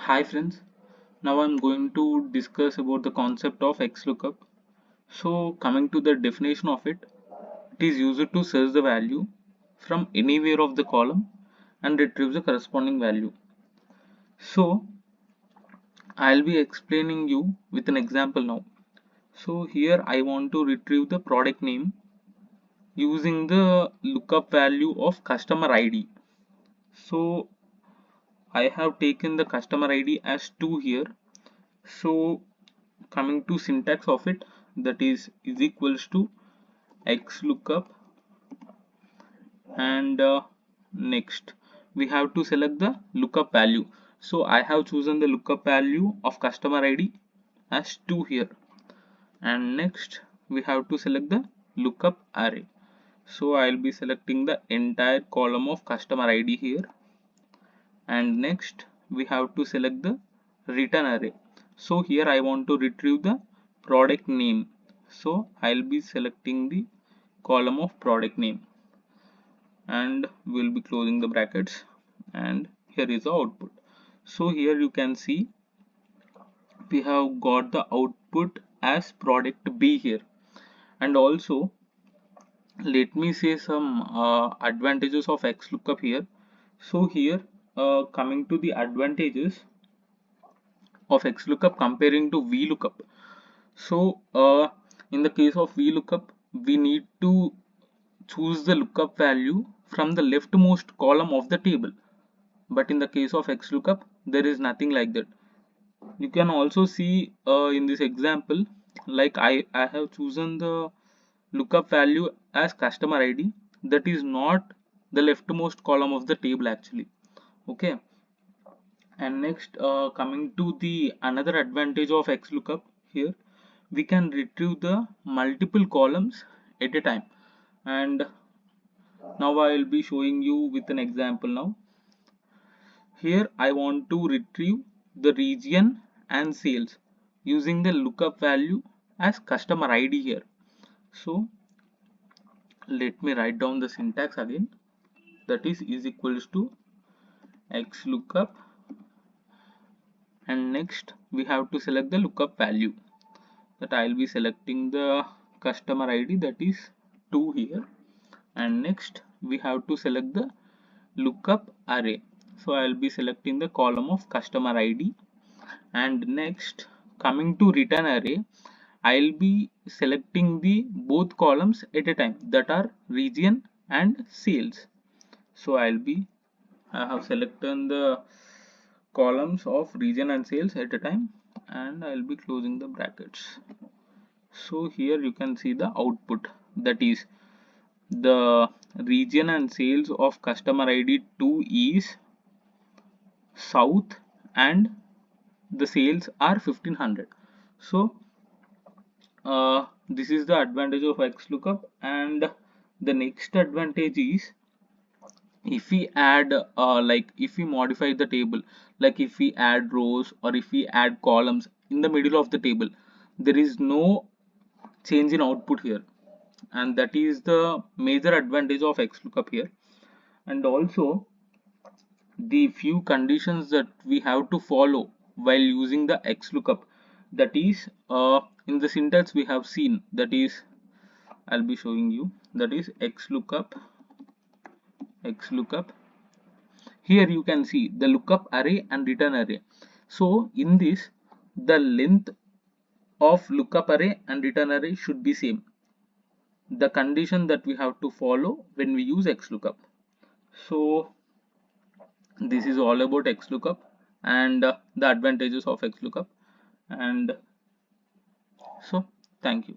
Hi friends, now I'm going to discuss about the concept of Xlookup. So coming to the definition of it, it is used to search the value from anywhere of the column and retrieve the corresponding value. So I'll be explaining you with an example now. So here I want to retrieve the product name using the lookup value of customer ID. So I have taken the customer ID as 2 here. So coming to syntax of it, that is equals to Xlookup, and next we have to select the lookup value. So I have chosen the lookup value of customer ID as 2 here, and next we have to select the lookup array. So I'll be selecting the entire column of customer ID here, and next we have to select the return array. So here I want to retrieve the product name, so I'll be selecting the column of product name, and we'll be closing the brackets, and here is the output. So here you can see we have got the output as product B here. And also let me say some advantages of Xlookup here. So here coming to the advantages of Xlookup comparing to VLOOKUP. So in the case of VLOOKUP, we need to choose the lookup value from the leftmost column of the table. But in the case of Xlookup, there is nothing like that. You can also see in this example, like I have chosen the lookup value as customer ID. That is not the leftmost column of the table actually. Okay. And next coming to the another advantage of Xlookup here, we can retrieve the multiple columns at a time. And now I will be showing you with an example now. Here I want to retrieve the region and sales using the lookup value as customer ID here. So let me write down the syntax again. That is equals to Xlookup, and next we have to select the lookup value. That I'll be selecting the customer ID, that is 2 here, and next we have to select the lookup array. So I'll be selecting the column of customer ID, and next coming to return array, I'll be selecting the both columns at a time, that are region and sales. So I have selected the columns of region and sales at a time, and I'll be closing the brackets. So here you can see the output, that is the region and sales of customer ID 2 is south, and the sales are 1500. So this is the advantage of Xlookup. And the next advantage is, if we add like if we modify the table, like if we add rows or if we add columns in the middle of the table, there is no change in output here, and that is the major advantage of Xlookup here. And also the few conditions that we have to follow while using the Xlookup, that is in the syntax we have seen, that is I'll be showing you, that is Xlookup. Here you can see the lookup array and return array. So in this, the length of lookup array and return array should be same, the condition that we have to follow when we use Xlookup. So this is all about Xlookup and the advantages of Xlookup. And so thank you.